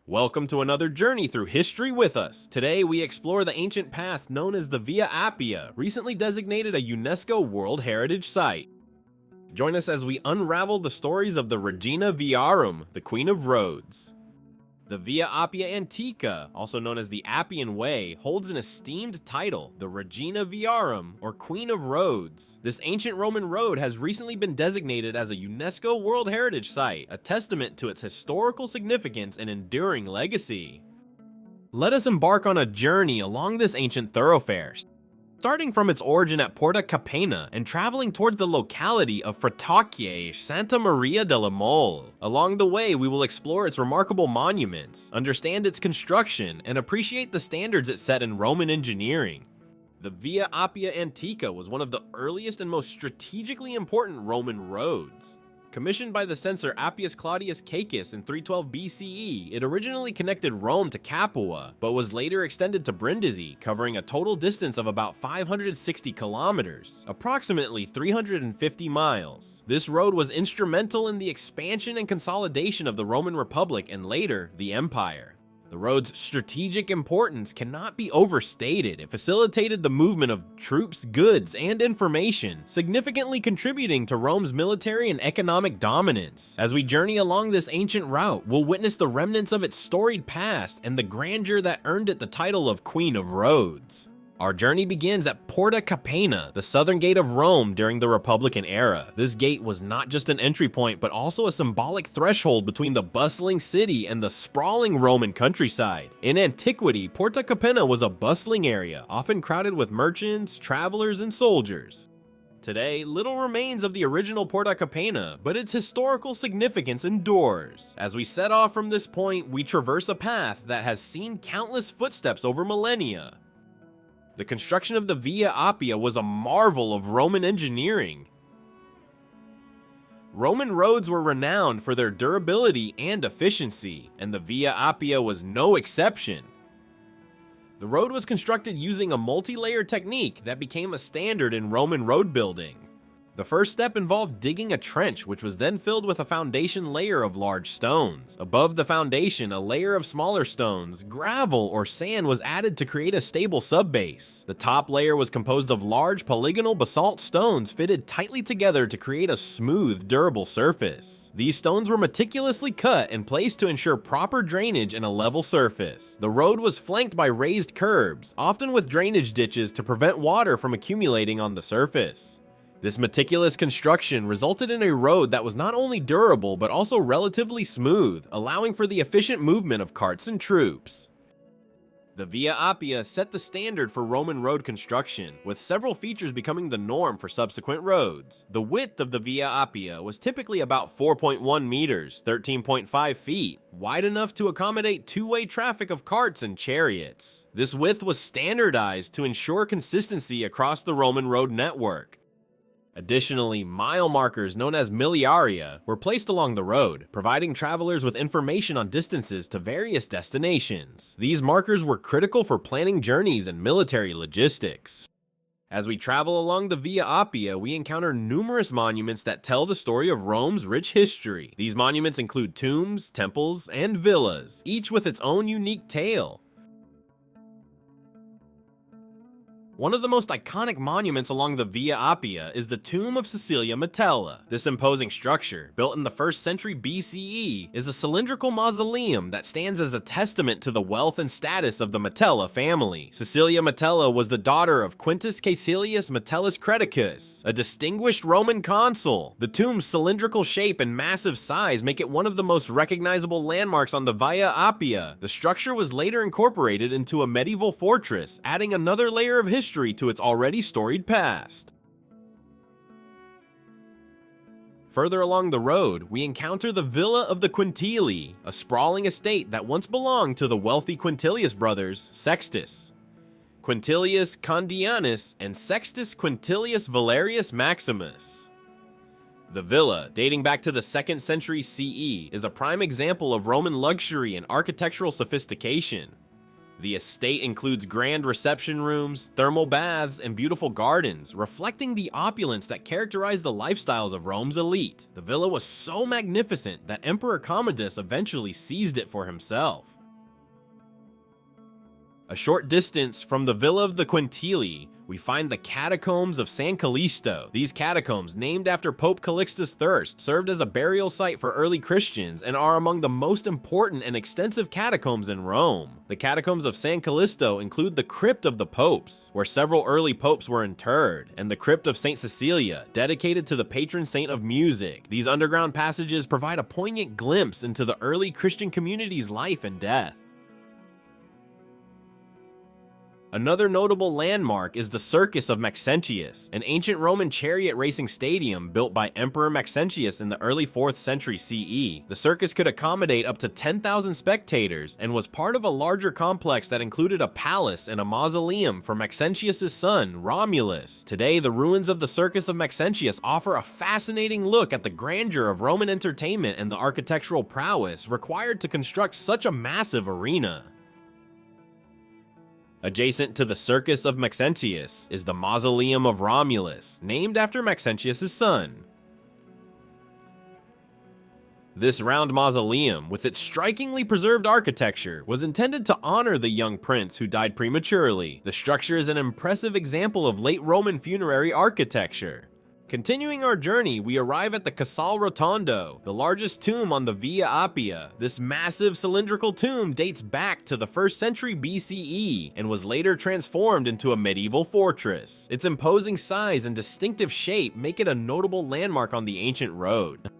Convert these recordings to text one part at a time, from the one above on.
Welcome to another journey through history with us. Today we explore the ancient path known as the Via Appia, recently designated a UNESCO World Heritage Site. Join us as we unravel the stories of the Regina Viarum, the Queen of Roads. The Via Appia Antica, also known as the Appian Way, holds an esteemed title, the Regina Viarum, or Queen of Roads. This ancient Roman road has recently been designated as a UNESCO World Heritage Site, a testament to its historical significance and enduring legacy. Let us embark on a journey along this ancient thoroughfare, starting from its origin at Porta Capena and traveling towards the locality of Fratocchie Santa Maria della Mole. Along the way, we will explore its remarkable monuments, understand its construction, and appreciate the standards it set in Roman engineering. The Via Appia Antica was one of the earliest and most strategically important Roman roads. Commissioned by the censor Appius Claudius Caecus in 312 BCE, it originally connected Rome to Capua, but was later extended to Brindisi, covering a total distance of about 560 kilometers, approximately 350 miles. This road was instrumental in the expansion and consolidation of the Roman Republic and later, the Empire. The road's strategic importance cannot be overstated. It facilitated the movement of troops, goods, and information, significantly contributing to Rome's military and economic dominance. As we journey along this ancient route, we'll witness the remnants of its storied past and the grandeur that earned it the title of Queen of Roads. Our journey begins at Porta Capena, the southern gate of Rome during the Republican era. This gate was not just an entry point, but also a symbolic threshold between the bustling city and the sprawling Roman countryside. In antiquity, Porta Capena was a bustling area, often crowded with merchants, travelers, and soldiers. Today, little remains of the original Porta Capena, but its historical significance endures. As we set off from this point, we traverse a path that has seen countless footsteps over millennia. The construction of the Via Appia was a marvel of Roman engineering. Roman roads were renowned for their durability and efficiency, and the Via Appia was no exception. The road was constructed using a multi-layer technique that became a standard in Roman road building. The first step involved digging a trench, which was then filled with a foundation layer of large stones. Above the foundation, a layer of smaller stones, gravel, or sand was added to create a stable subbase. The top layer was composed of large polygonal basalt stones fitted tightly together to create a smooth, durable surface. These stones were meticulously cut and placed to ensure proper drainage and a level surface. The road was flanked by raised curbs, often with drainage ditches to prevent water from accumulating on the surface. This meticulous construction resulted in a road that was not only durable but also relatively smooth, allowing for the efficient movement of carts and troops. The Via Appia set the standard for Roman road construction, with several features becoming the norm for subsequent roads. The width of the Via Appia was typically about 4.1 meters, 13.5 feet, wide enough to accommodate two-way traffic of carts and chariots. This width was standardized to ensure consistency across the Roman road network. Additionally, mile markers known as miliaria were placed along the road, providing travelers with information on distances to various destinations. These markers were critical for planning journeys and military logistics. As we travel along the Via Appia, we encounter numerous monuments that tell the story of Rome's rich history. These monuments include tombs, temples, and villas, each with its own unique tale. One of the most iconic monuments along the Via Appia is the Tomb of Caecilia Metella. This imposing structure, built in the 1st century BCE, is a cylindrical mausoleum that stands as a testament to the wealth and status of the Metella family. Caecilia Metella was the daughter of Quintus Caecilius Metellus Creticus, a distinguished Roman consul. The tomb's cylindrical shape and massive size make it one of the most recognizable landmarks on the Via Appia. The structure was later incorporated into a medieval fortress, adding another layer of history to its already storied past. Further along the road, we encounter the Villa of the Quintili, a sprawling estate that once belonged to the wealthy Quintilius brothers, Sextus, Quintilius Condianus, and Sextus Quintilius Valerius Maximus. The villa, dating back to the 2nd century CE, is a prime example of Roman luxury and architectural sophistication. The estate includes grand reception rooms, thermal baths, and beautiful gardens, reflecting the opulence that characterized the lifestyles of Rome's elite. The villa was so magnificent that Emperor Commodus eventually seized it for himself. A short distance from the Villa of the Quintili, we find the Catacombs of San Callisto. These catacombs, named after Pope Calixtus III, served as a burial site for early Christians and are among the most important and extensive catacombs in Rome. The Catacombs of San Callisto include the Crypt of the Popes, where several early popes were interred, and the Crypt of St. Cecilia, dedicated to the patron saint of music. These underground passages provide a poignant glimpse into the early Christian community's life and death. Another notable landmark is the Circus of Maxentius, an ancient Roman chariot racing stadium built by Emperor Maxentius in the early 4th century CE. The circus could accommodate up to 10,000 spectators and was part of a larger complex that included a palace and a mausoleum for Maxentius' son, Romulus. Today, the ruins of the Circus of Maxentius offer a fascinating look at the grandeur of Roman entertainment and the architectural prowess required to construct such a massive arena. Adjacent to the Circus of Maxentius is the Mausoleum of Romulus, named after Maxentius' son. This round mausoleum, with its strikingly preserved architecture, was intended to honor the young prince who died prematurely. The structure is an impressive example of late Roman funerary architecture. Continuing our journey, we arrive at the Casal Rotondo, the largest tomb on the Via Appia. This massive cylindrical tomb dates back to the 1st century BCE and was later transformed into a medieval fortress. Its imposing size and distinctive shape make it a notable landmark on the ancient road.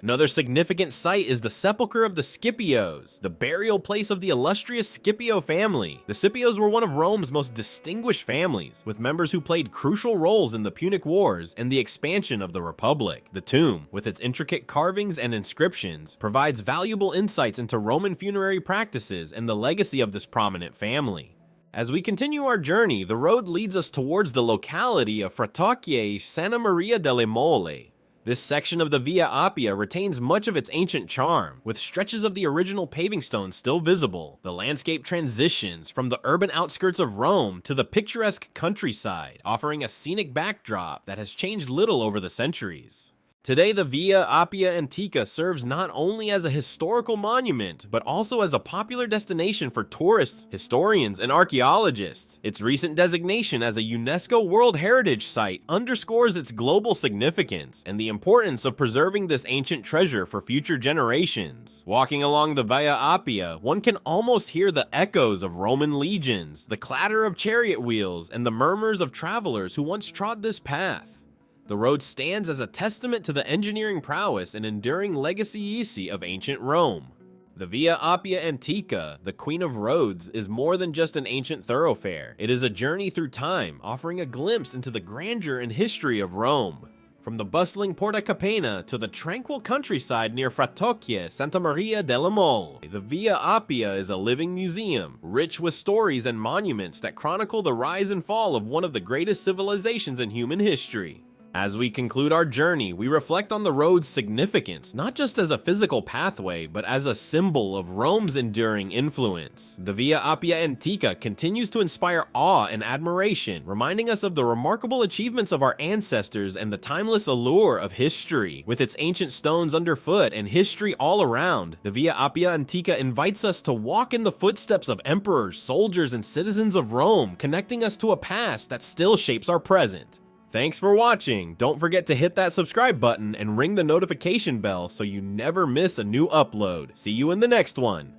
Another significant site is the Sepulchre of the Scipios, the burial place of the illustrious Scipio family. The Scipios were one of Rome's most distinguished families, with members who played crucial roles in the Punic Wars and the expansion of the Republic. The tomb, with its intricate carvings and inscriptions, provides valuable insights into Roman funerary practices and the legacy of this prominent family. As we continue our journey, the road leads us towards the locality of Frattocchie Santa Maria delle Mole. This section of the Via Appia retains much of its ancient charm, with stretches of the original paving stones still visible. The landscape transitions from the urban outskirts of Rome to the picturesque countryside, offering a scenic backdrop that has changed little over the centuries. Today, the Via Appia Antica serves not only as a historical monument, but also as a popular destination for tourists, historians, and archaeologists. Its recent designation as a UNESCO World Heritage Site underscores its global significance and the importance of preserving this ancient treasure for future generations. Walking along the Via Appia, one can almost hear the echoes of Roman legions, the clatter of chariot wheels, and the murmurs of travelers who once trod this path. The road stands as a testament to the engineering prowess and enduring legacy of ancient Rome. The Via Appia Antica, the Queen of Roads, is more than just an ancient thoroughfare. It is a journey through time, offering a glimpse into the grandeur and history of Rome. From the bustling Porta Capena to the tranquil countryside near Frattocchie Santa Maria delle Mole, the Via Appia is a living museum, rich with stories and monuments that chronicle the rise and fall of one of the greatest civilizations in human history. As we conclude our journey, we reflect on the road's significance, not just as a physical pathway, but as a symbol of Rome's enduring influence. The Via Appia Antica continues to inspire awe and admiration, reminding us of the remarkable achievements of our ancestors and the timeless allure of history. With its ancient stones underfoot and history all around, the Via Appia Antica invites us to walk in the footsteps of emperors, soldiers, and citizens of Rome, connecting us to a past that still shapes our present. Thanks for watching. Don't forget to hit that subscribe button and ring the notification bell so you never miss a new upload. See you in the next one.